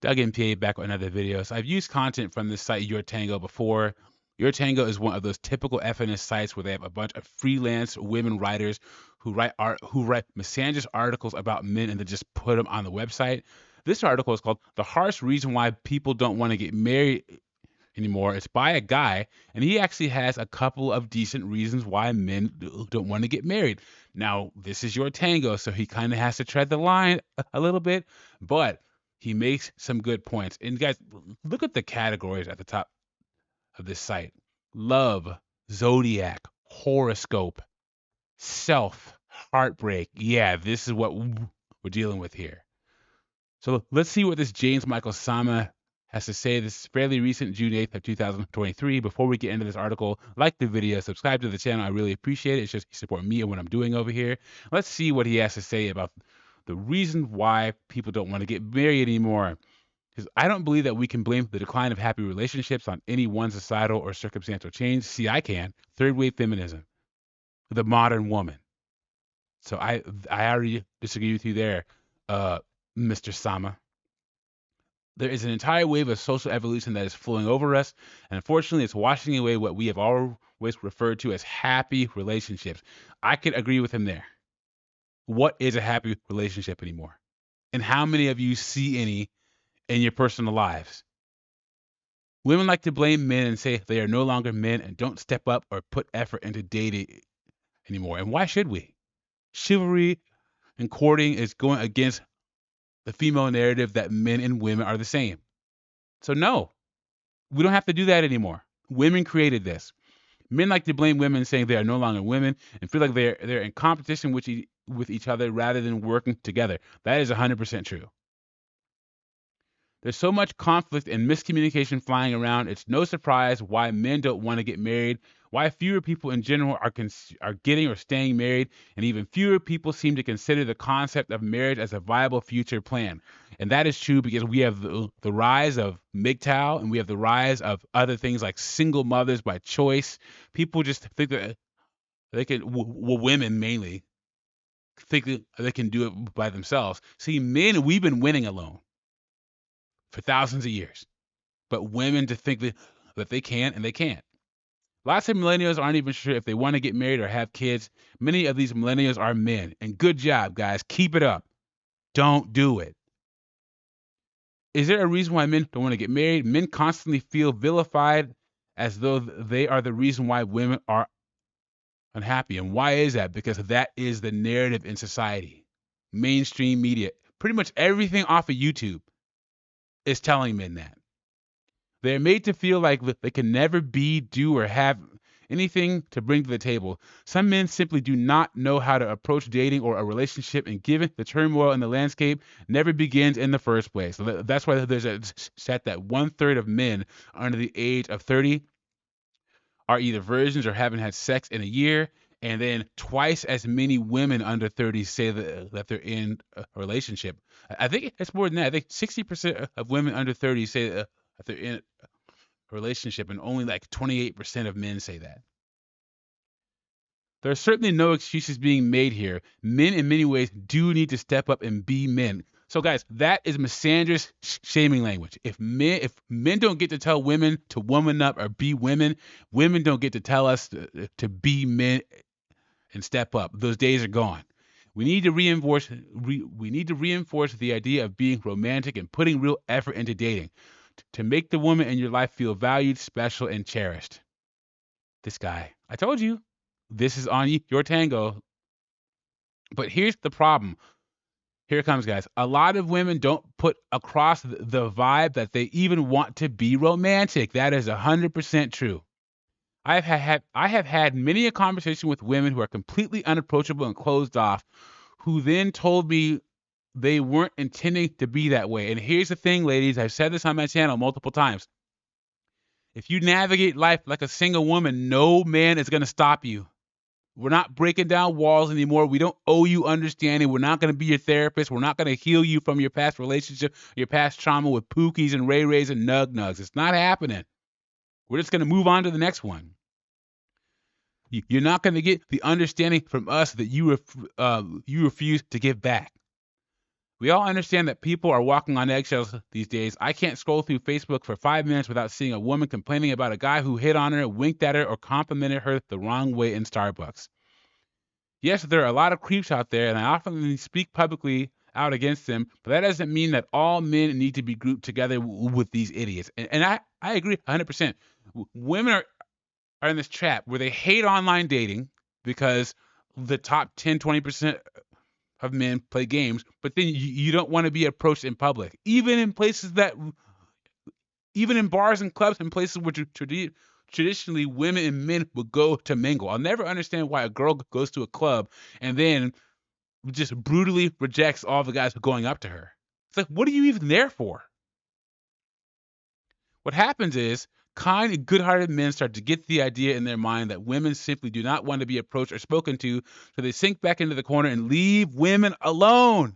Doug MPA back with another video. So I've used content from this site, Your Tango, before. Your Tango is one of those typical feminist sites where they have a bunch of freelance women writers who write misandrous articles about men and then just put them on the website. This article is called "The Harsh Reason Why People Don't Want to Get Married Anymore." It's by a guy, and he actually has a couple of decent reasons why men don't want to get married. Now, this is Your Tango, so he kind of has to tread the line a little bit, but he makes some good points. And guys, look at the categories at the top of this site: love, zodiac, horoscope, self, heartbreak. Yeah, this is what we're dealing with here. So let's see what this James Michael Sama has to say. This is fairly recent, June 8th of 2023. Before we get into this article, like the video, subscribe to the channel. I really appreciate it. It's just you support me and what I'm doing over here. Let's see what he has to say about the reason why people don't want to get married anymore. Because I don't believe that we can blame the decline of happy relationships on any one societal or circumstantial change. See, I can. Third wave feminism, the modern woman. So I already disagree with you there, Mr. Sama. There is an entire wave of social evolution that is flowing over us, and unfortunately, it's washing away what we have always referred to as happy relationships. I could agree with him there. What is a happy relationship anymore? And how many of you see any in your personal lives? Women like to blame men and say they are no longer men and don't step up or put effort into dating anymore. And why should we? Chivalry and courting is going against the female narrative that men and women are the same. So no, we don't have to do that anymore. Women created this. Men like to blame women, saying they are no longer women and feel like they're in competition with each other rather than working together. That is 100% true. There's so much conflict and miscommunication flying around. It's no surprise why men don't want to get married, why fewer people in general are getting or staying married, and even fewer people seem to consider the concept of marriage as a viable future plan. And that is true because we have the rise of MGTOW and we have the rise of other things like single mothers by choice. People just think that they can, women mainly, think that they can do it by themselves. See, men, we've been winning alone for thousands of years. But women to think that they can and they can't. Lots of millennials aren't even sure if they want to get married or have kids. Many of these millennials are men. And good job, guys. Keep it up. Don't do it. Is there a reason why men don't want to get married? Men constantly feel vilified as though they are the reason why women are unhappy. And why is that? Because that is the narrative in society. Mainstream media, pretty much everything off of YouTube is telling men that. They're made to feel like they can never be, do, or have anything to bring to the table. Some men simply do not know how to approach dating or a relationship, and given the turmoil in the landscape, never begins in the first place. So that's why there's a stat that 1/3 of men under the age of 30 are either virgins or haven't had sex in a year, and then twice as many women under 30 say that they're in a relationship. I think it's more than that. I think 60% of women under 30 say that they're in a relationship, and only like 28% of men say that. There are certainly no excuses being made here. Men, in many ways, do need to step up and be men. So, guys, that is misandrous shaming language. If men don't get to tell women to woman up or be women, women don't get to tell us to be men and step up. Those days are gone. We need to reinforce the idea of being romantic and putting real effort into dating to make the woman in your life feel valued, special, and cherished. This guy, I told you, this is on Your Tango. But here's the problem. Here it comes, guys. A lot of women don't put across the vibe that they even want to be romantic. That is 100% true. I have had many a conversation with women who are completely unapproachable and closed off, who then told me they weren't intending to be that way. And here's the thing, ladies. I've said this on my channel multiple times. If you navigate life like a single woman, no man is going to stop you. We're not breaking down walls anymore. We don't owe you understanding. We're not going to be your therapist. We're not going to heal you from your past relationship, your past trauma with pookies and ray-rays and nug-nugs. It's not happening. We're just going to move on to the next one. You're not going to get the understanding from us that you refuse to give back. We all understand that people are walking on eggshells these days. I can't scroll through Facebook for 5 minutes without seeing a woman complaining about a guy who hit on her, winked at her, or complimented her the wrong way in Starbucks. Yes, there are a lot of creeps out there, and I often speak publicly out against them, but that doesn't mean that all men need to be grouped together with these idiots. And I agree 100%. Women are in this trap where they hate online dating because the top 10, 20% of men play games, but then you don't want to be approached in public, even in places that, even in bars and clubs and places where traditionally women and men would go to mingle. I'll never understand why a girl goes to a club and then just brutally rejects all the guys going up to her. It's like, what are you even there for? What happens is kind and good-hearted men start to get the idea in their mind that women simply do not want to be approached or spoken to, so they sink back into the corner and leave women alone.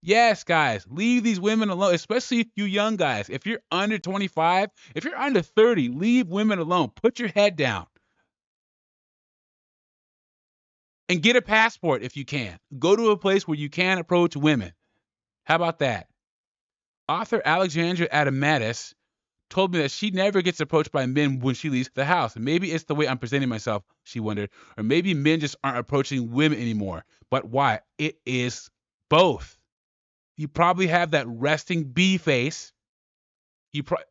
Yes, guys, leave these women alone, especially you young guys. If you're under 25, if you're under 30, leave women alone. Put your head down. And get a passport if you can. Go to a place where you can approach women. How about that? Author Alexandra Adamadis told me that she never gets approached by men when she leaves the house. Maybe it's the way I'm presenting myself, she wondered. Or maybe men just aren't approaching women anymore. But why? It is both. You probably have that resting bee face.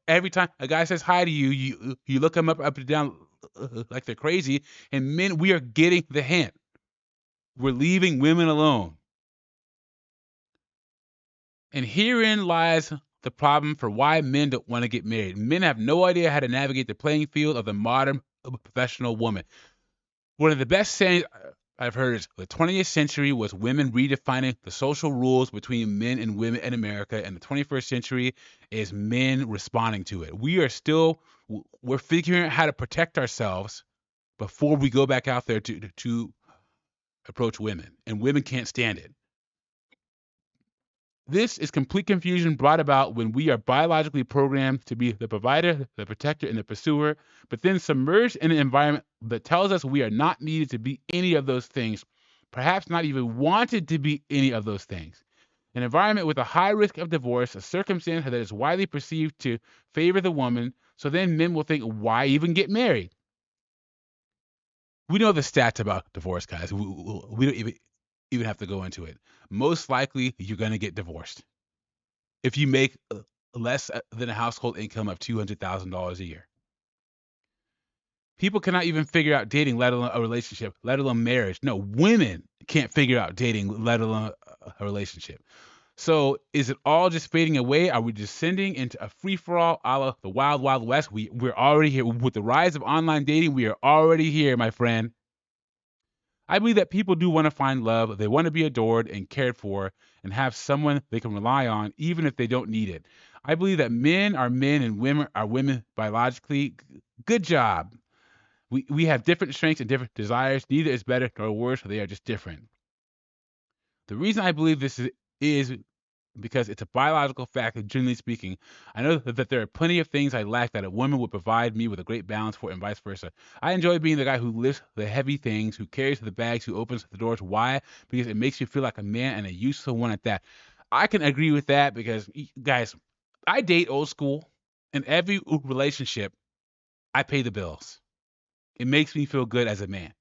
Every time a guy says hi to you, you look them up and down like they're crazy. And men, we are getting the hint. We're leaving women alone. And herein lies the problem for why men don't want to get married. Men have no idea how to navigate the playing field of the modern professional woman. One of the best sayings I've heard is the 20th century was women redefining the social rules between men and women in America, and the 21st century is men responding to it. We're figuring out how to protect ourselves before we go back out there to approach women, and women can't stand it. This is complete confusion brought about when we are biologically programmed to be the provider, the protector, and the pursuer, but then submerged in an environment that tells us we are not needed to be any of those things, perhaps not even wanted to be any of those things. An environment with a high risk of divorce, a circumstance that is widely perceived to favor the woman, so then men will think, why even get married? We know the stats about divorce, guys. We don't even have to go into it. Most likely, you're going to get divorced if you make less than a household income of $200,000 a year. People cannot even figure out dating, let alone a relationship, let alone marriage. No, women can't figure out dating, let alone a relationship. So is it all just fading away? Are we descending into a free-for-all a la the Wild Wild West? We're already here. With the rise of online dating, we are already here, my friend. I believe that people do want to find love. They want to be adored and cared for and have someone they can rely on, even if they don't need it. I believe that men are men and women are women biologically. Good job. We have different strengths and different desires. Neither is better nor worse. They are just different. The reason I believe this is because it's a biological fact, generally speaking. I know that there are plenty of things I lack that a woman would provide me with a great balance for, and vice versa. I enjoy being the guy who lifts the heavy things, who carries the bags, who opens the doors. Why? Because it makes you feel like a man and a useful one at that. I can agree with that because, guys, I date old school. In every relationship, I pay the bills. It makes me feel good as a man.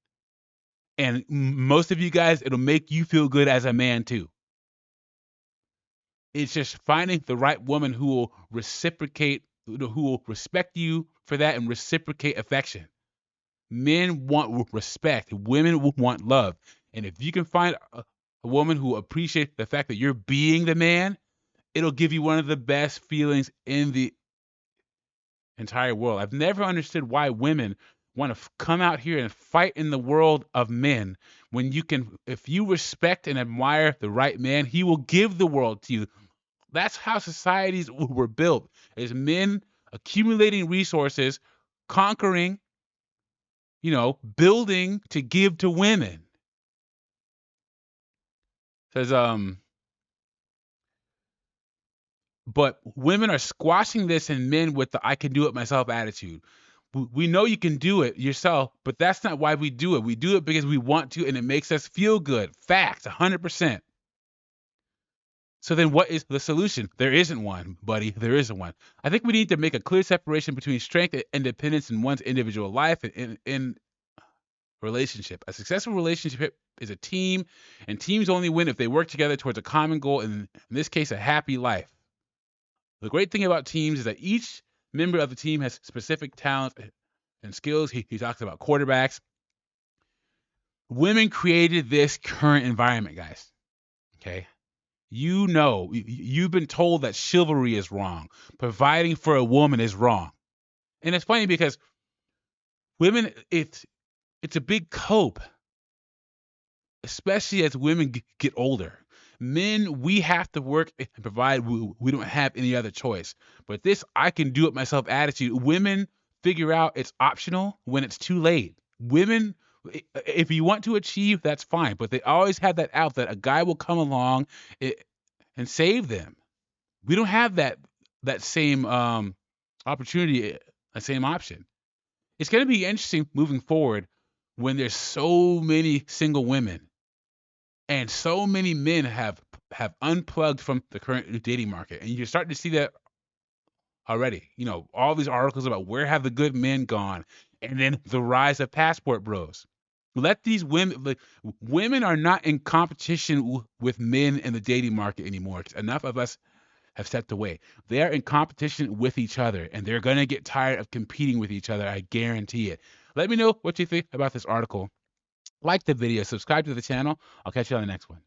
And most of you guys, it'll make you feel good as a man too. It's just finding the right woman who will reciprocate, who will respect you for that and reciprocate affection. Men want respect. Women want love. And if you can find a woman who appreciates the fact that you're being the man, it'll give you one of the best feelings in the entire world. I've never understood why women want to come out here and fight in the world of men when you can, if you respect and admire the right man, he will give the world to you. That's how societies were built, as men accumulating resources, conquering, building to give to women. Says, but women are squashing this in men with the I can do it myself attitude. We know you can do it yourself, but that's not why we do it. We do it because we want to, and it makes us feel good. Facts, 100%. So then what is the solution? There isn't one, buddy. There isn't one. I think we need to make a clear separation between strength and independence in one's individual life and in relationship. A successful relationship is a team, and teams only win if they work together towards a common goal, in this case, a happy life. The great thing about teams is that each member of the team has specific talents and skills. He talks about quarterbacks. Women created this current environment, guys. Okay. You've been told that chivalry is wrong. Providing for a woman is wrong. And it's funny because women, it's a big cope, especially as women get older. Men, we have to work and provide. We don't have any other choice. But this I can do it myself attitude. Women figure out it's optional when it's too late. Women, if you want to achieve, that's fine. But they always have that out that a guy will come along and save them. We don't have that same opportunity, that same option. It's going to be interesting moving forward when there's so many single women and so many men have unplugged from the current dating market, and you're starting to see that already. All these articles about where have the good men gone, and then the rise of passport bros. Let these women are not in competition with men in the dating market anymore. Enough of us have stepped away. They are in competition with each other, and they're going to get tired of competing with each other. I guarantee it. Let me know what you think about this article. Like the video, subscribe to the channel. I'll catch you on the next one.